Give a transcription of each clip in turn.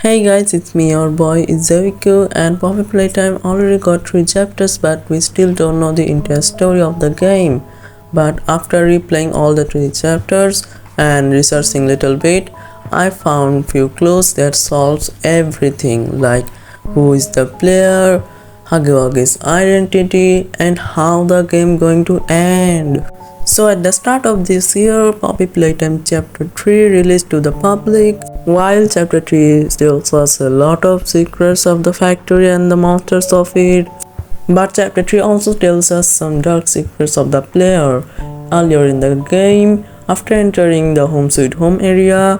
Hey guys, it's me, your boy IzuBoi, and Poppy Playtime already got 3 chapters, but we still don't know the entire story of the game. But after replaying all the 3 chapters and researching little bit, I found few clues that solves everything, like who is the player, Huggy Wuggy's identity, and how the game going to end. So at the start of this year, Poppy Playtime Chapter 3 released to the public. While Chapter 3 still shows a lot of secrets of the factory and the monsters of it, but Chapter 3 also tells us some dark secrets of the player. Earlier in the game, after entering the Home Sweet Home area,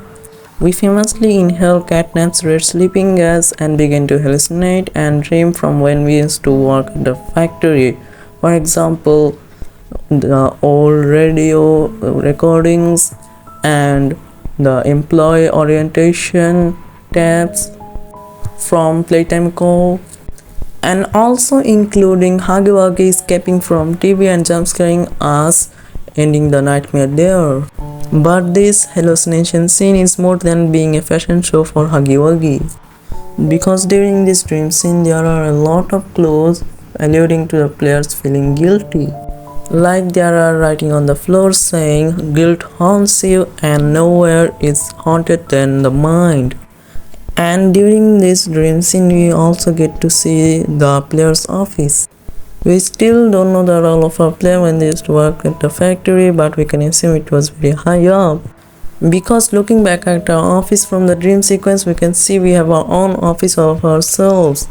we famously inhale Catnap's red sleeping gas and begin to hallucinate and dream from when we used to work at the factory. For example, the old radio recordings and the employee orientation tabs from Playtime Co. and also including Huggy Wuggy escaping from TV and jumpscaring us, ending the nightmare there. But this hallucination scene is more than being a fashion show for Huggy Wuggy, because during this dream scene there are a lot of clues alluding to the players feeling guilty. Like there are writing on the floor saying guilt haunts you and nowhere is haunted than the mind. And during this dream scene we also get to see the player's office. We still don't know the role of a player when they used to work at the factory, but we can assume it was very high up. Because looking back at our office from the dream sequence, we can see we have our own office of ourselves.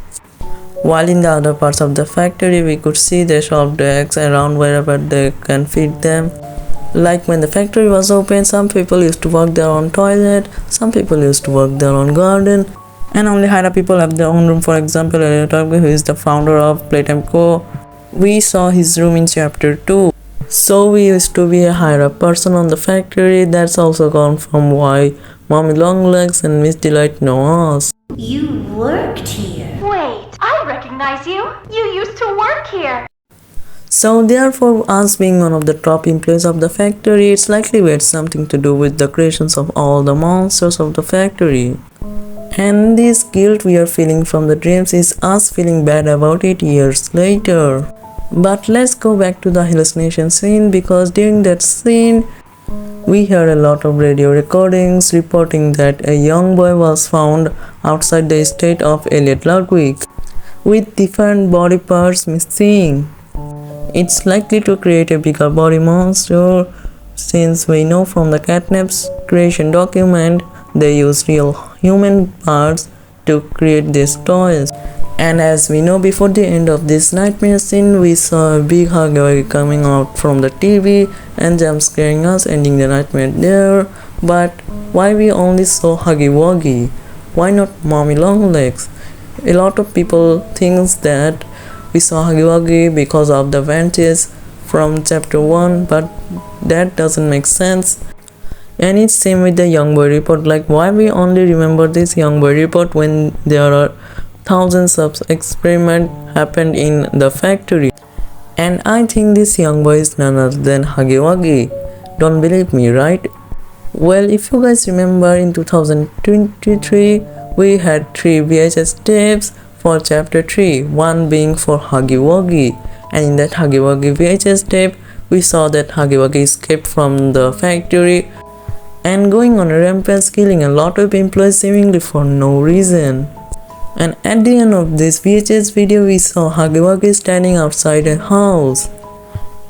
While in the other parts of the factory, we could see the shop decks around wherever they can fit them. Like when the factory was open, some people used to work their own toilet, some people used to work their own garden, and only higher people have their own room. For example, Elliot, who is the founder of Playtime Co., we saw his room in Chapter 2. So we used to be a higher up person on the factory. That's also gone from why Mommy Longlegs and Miss Delight know us. You worked here. Wait, I recognize you. You used to work here. So therefore, us being one of the top employees of the factory, it's likely we had something to do with the creations of all the monsters of the factory. And this guilt we are feeling from the dreams is us feeling bad about it years later. But let's go back to the hallucination scene, because during that scene, we heard a lot of radio recordings reporting that a young boy was found outside the estate of Elliot Ludwig with different body parts missing. It's likely to create a bigger body monster, since we know from the Catnap's creation document they use real human parts to create these toys. And as we know, before the end of this nightmare scene, we saw a big Huggy Wuggy coming out from the TV and jump scaring us, ending the nightmare there. But why we only saw Huggy Wuggy? Why not Mommy Longlegs? A lot of people think that we saw Huggy Wuggy because of the vantage from Chapter 1, but that doesn't make sense. And it's same with the young boy report. Like, why we only remember this young boy report when there are thousands of experiments happened in the factory? And I think this young boy is none other than Huggy Wuggy. Don't believe me, right? Well, if you guys remember, in 2023 we had 3 VHS tapes for Chapter 3, one being for Huggy Wuggy. And in that Huggy Wuggy VHS tape, we saw that Huggy Wuggy escaped from the factory and going on a rampage, killing a lot of employees seemingly for no reason. And at the end of this VHS video, we saw Huggy Wuggy standing outside a house.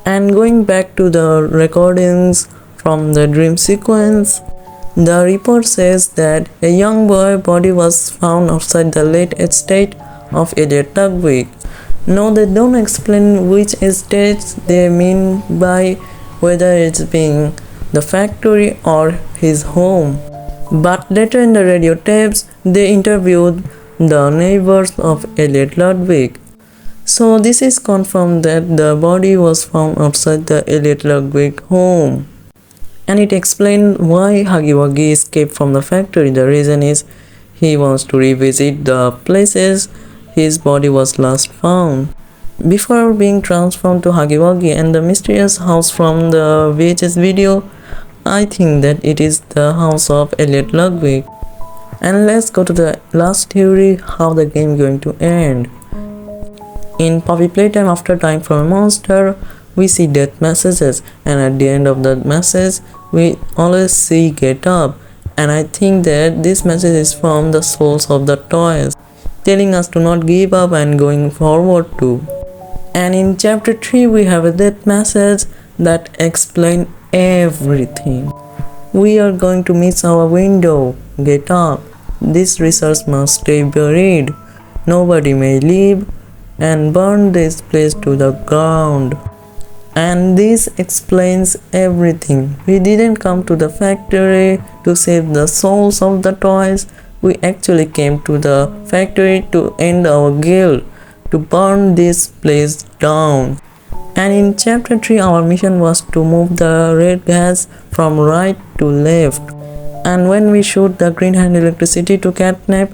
And going back to the recordings from the dream sequence, the report says that a young boy's body was found outside the late estate of Elliot Ludwig. No, they don't explain which estates they mean by, whether it's being the factory or his home. But later in the radio tapes, they interviewed the neighbors of Elliot Ludwig. So this is confirmed that the body was found outside the Elliot Ludwig home. And it explained why Huggy Wuggy escaped from the factory. The reason is he wants to revisit the places his body was last found before being transformed to Huggy Wuggy. And the mysterious house from the VHS video, I think that it is the house of Elliot Ludwig. And let's go to the last theory, how the game going to end. In Poppy Playtime, after dying from a monster, we see death messages, and at the end of the message, we always see get up. And I think that this message is from the souls of the toys, telling us to not give up and going forward too. And in chapter 3, we have a death message that explains everything. We are going to miss our window. Get up. This research must stay buried. Nobody may leave, and burn this place to the ground. And this explains everything. We didn't come to the factory to save the souls of the toys. We actually came to the factory to end our guild, to burn this place down. And in chapter 3, our mission was to move the red gas from right to left. And when we shoot the green hand electricity to Catnap,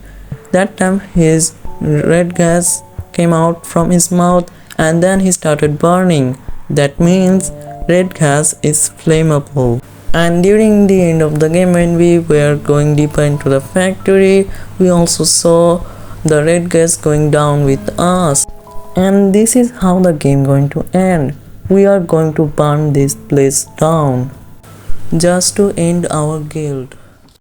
that time his red gas came out from his mouth and then he started burning. That means red gas is flammable. And during the end of the game, when we were going deeper into the factory, we also saw the red gas going down with us. And this is how the game going to end. We are going to burn this place down just to end our guild.